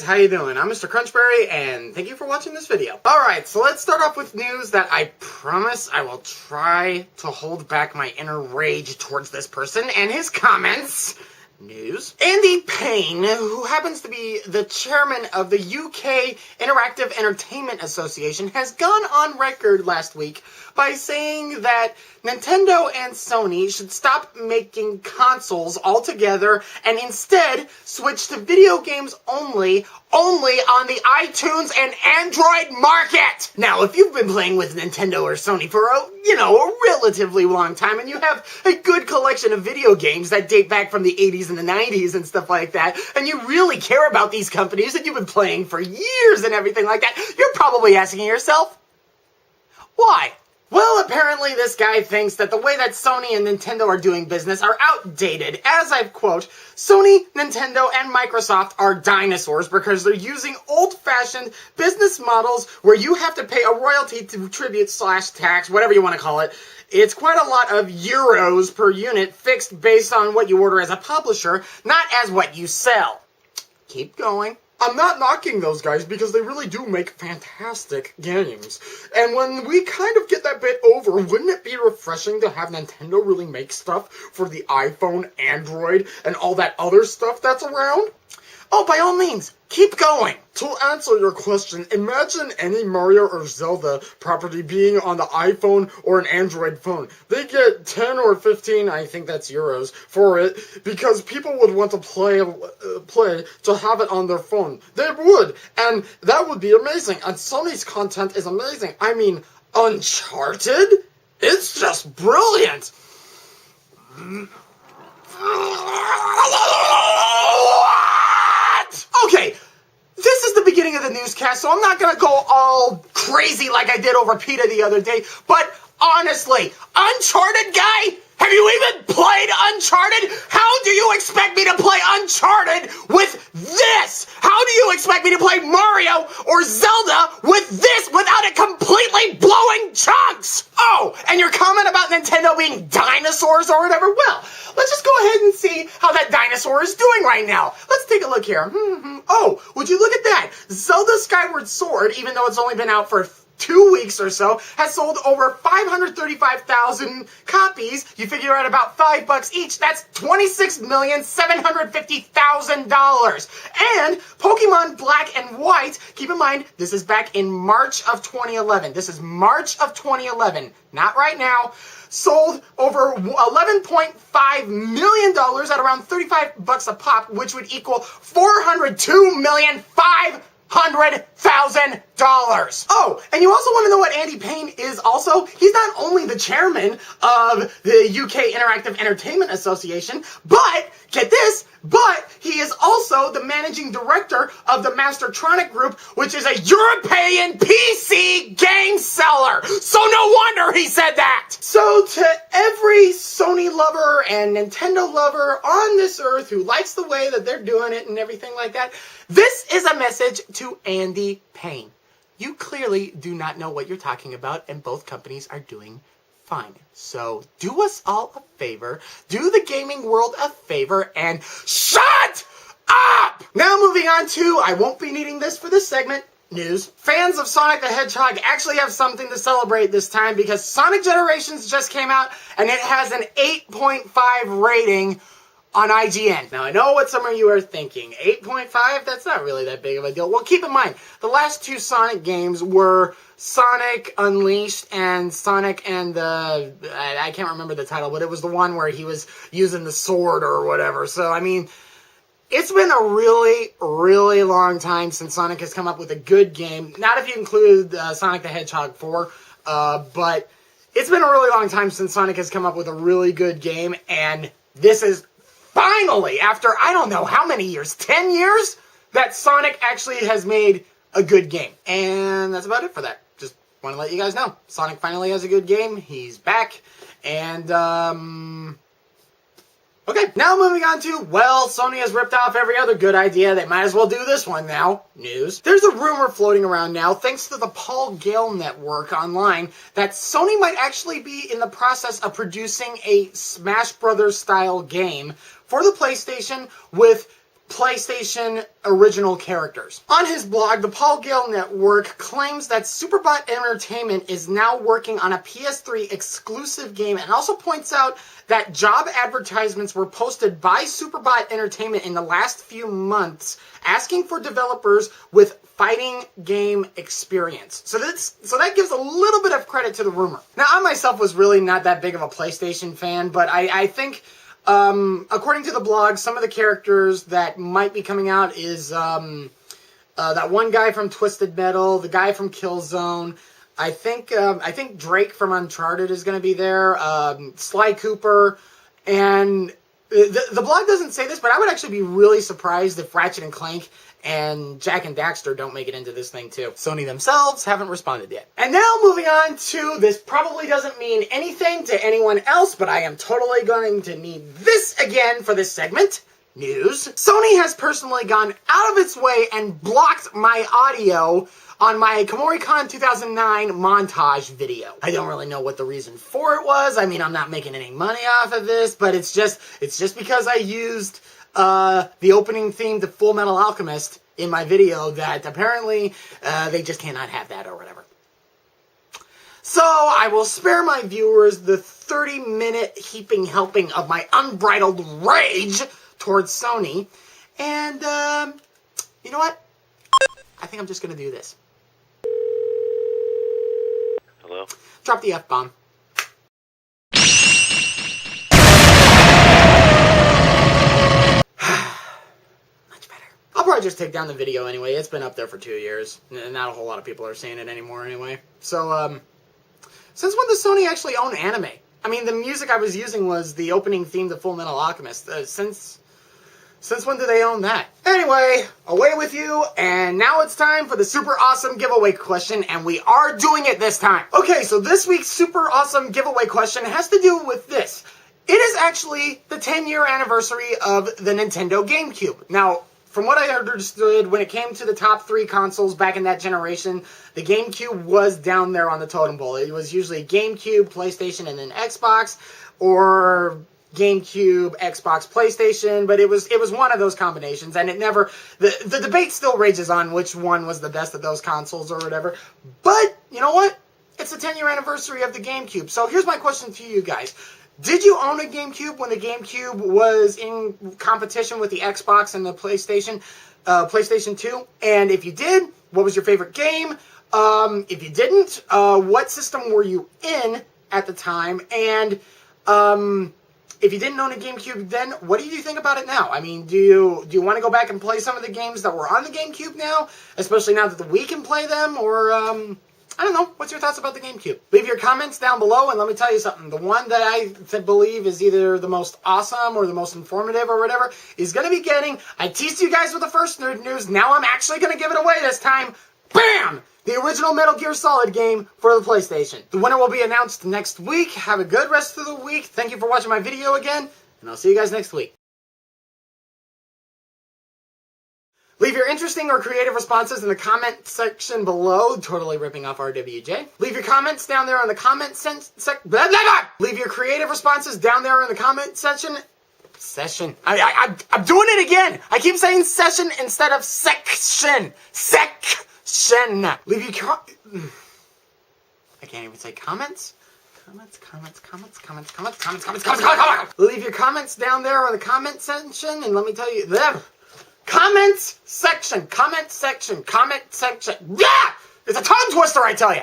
how you doing? I'm Mr. Crunchberry, and thank you for watching this video. Alright, so let's start off with news that I promise I will try to hold back my inner rage towards this person and his comments. News. Andy Payne, who happens to be the chairman of the UK Interactive Entertainment Association, has gone on record last week by saying that Nintendo and Sony should stop making consoles altogether and instead switch to video games only on the iTunes and Android market! Now, if you've been playing with Nintendo or Sony for a relatively long time, and you have a good collection of video games that date back from the 80s and the 90s and stuff like that, and you really care about these companies and you've been playing for years and everything like that, you're probably asking yourself, why? Well, apparently this guy thinks that the way that Sony and Nintendo are doing business are outdated. As I quote, Sony, Nintendo, and Microsoft are dinosaurs because they're using old-fashioned business models where you have to pay a royalty to tribute / tax, whatever you want to call it. It's quite a lot of euros per unit fixed based on what you order as a publisher, not as what you sell. Keep going. I'm not knocking those guys because they really do make fantastic games. And when we kind of get that bit over, wouldn't it be refreshing to have Nintendo really make stuff for the iPhone, Android, and all that other stuff that's around? Oh, by all means, keep going. To answer your question, imagine any Mario or Zelda property being on the iPhone or an Android phone. They get 10 or 15, I think that's euros, for it because people would want to play to have it on their phone. They would, and that would be amazing. And Sony's content is amazing. I mean, Uncharted? It's just brilliant. Okay, this is the beginning of the newscast, so I'm not gonna go all crazy like I did over PETA the other day, but honestly, Uncharted guy? Have you even played Uncharted? How do you expect me to play Uncharted with this? How do you expect me to play Mario or Zelda with this without it completely blowing chunks? Oh, and your comment about Nintendo being dinosaurs or whatever? Well, let's just go ahead and see how that dinosaur is doing right now. Let's take a look here. Oh, would you look at that? Zelda Skyward Sword, even though it's only been out for 2 weeks or so, has sold over 535,000 copies. You figure out about $5 each. That's $26,750,000. And Pokemon Black and White, keep in mind, this is back in March of 2011. This is March of 2011, not right now. Sold over $11.5 million at around $35 a pop, which would equal $402,500,000. Oh, and you also want to know what Andy Payne is also? He's not only the chairman of the UK Interactive Entertainment Association, but, get this, but he is also the managing director of the Mastertronic Group, which is a European PC game seller. So no wonder he said that! So to every Sony lover and Nintendo lover on this earth who likes the way that they're doing it and everything like that, this is a message to Andy Payne. You clearly do not know what you're talking about, and both companies are doing fine. So do us all a favor, do the gaming world a favor, and shut up! Now moving on to, I won't be needing this for this segment, news. Fans of Sonic the Hedgehog actually have something to celebrate this time because Sonic Generations just came out and it has an 8.5 rating on IGN. Now, I know what some of you are thinking. 8.5? That's not really that big of a deal. Well, keep in mind, the last two Sonic games were Sonic Unleashed and Sonic and the... I can't remember the title, but it was the one where he was using the sword or whatever. So, I mean, it's been a really, really long time since Sonic has come up with a good game. Not if you include Sonic the Hedgehog 4, but it's been a really long time since Sonic has come up with a really good game, and this is finally, after I don't know how many years, 10 years, that Sonic actually has made a good game. And that's about it for that. Just want to let you guys know. Sonic finally has a good game. He's back. And, okay, now moving on to, well, Sony has ripped off every other good idea. They might as well do this one now. News. There's a rumor floating around now, thanks to the Paul Gale network online, that Sony might actually be in the process of producing a Smash Brothers style game for the PlayStation with PlayStation original characters. On his blog, the Paul Gale Network claims that Superbot Entertainment is now working on a PS3 exclusive game, and also points out that job advertisements were posted by Superbot Entertainment in the last few months asking for developers with fighting game experience. So that gives a little bit of credit to the rumor. Now, I myself was really not that big of a PlayStation fan, but I think according to the blog, some of the characters that might be coming out is that one guy from Twisted Metal, the guy from Killzone. I think Drake from Uncharted is going to be there. Sly Cooper, and the blog doesn't say this, but I would actually be really surprised if Ratchet and Clank and Jak and Daxter don't make it into this thing too. Sony themselves haven't responded yet. And now moving on to, this probably doesn't mean anything to anyone else, but I am totally going to need this again for this segment. News. Sony has personally gone out of its way and blocked my audio on my KomoriCon 2009 montage video. I don't really know what the reason for it was. I mean, I'm not making any money off of this, but it's just because I used the opening theme to Full Metal Alchemist in my video that apparently they just cannot have that or whatever. So I will spare my viewers the 30-minute heaping helping of my unbridled rage towards Sony. And you know what? I think I'm just going to do this. Hello? Drop the F-bomb. I'll probably just take down the video anyway. It's been up there for 2 years. Not a whole lot of people are seeing it anymore anyway. So, since when does Sony actually own anime? I mean, the music I was using was the opening theme to Full Metal Alchemist. Since when do they own that? Anyway, away with you, and now it's time for the super awesome giveaway question, and we are doing it this time. Okay, so this week's super awesome giveaway question has to do with this. It is actually the 10-year anniversary of the Nintendo GameCube. Now, from what I understood, when it came to the top 3 consoles back in that generation, the GameCube was down there on the totem pole. It was usually GameCube, PlayStation, and then Xbox, or GameCube, Xbox, PlayStation, but it was one of those combinations, and it never, the debate still rages on which one was the best of those consoles or whatever. But, you know what? It's the 10-year anniversary of the GameCube. So here's my question to you guys. Did you own a GameCube when the GameCube was in competition with the Xbox and the PlayStation 2? And if you did, what was your favorite game? If you didn't, what system were you in at the time? And if you didn't own a GameCube then, what do you think about it now? I mean, do you want to go back and play some of the games that were on the GameCube now? Especially now that the Wii can play them? Or, I don't know. What's your thoughts about the GameCube? Leave your comments down below, and let me tell you something. The one that I believe is either the most awesome or the most informative or whatever is going to be getting, I teased you guys with the first nerd news, now I'm actually going to give it away this time. BAM! The original Metal Gear Solid game for the PlayStation. The winner will be announced next week. Have a good rest of the week. Thank you for watching my video again, and I'll see you guys next week. Leave your interesting or creative responses in the comment section below. Totally ripping off RWJ. Leave your comments down there on the comment Leave your creative responses down there in the comment section. I'm doing it again. I keep saying session instead of section. Leave your I can't even say comments. Comments. Leave your comments down there on the comment section, and let me tell you there. Comment section. Yeah! It's a tongue twister, I tell you.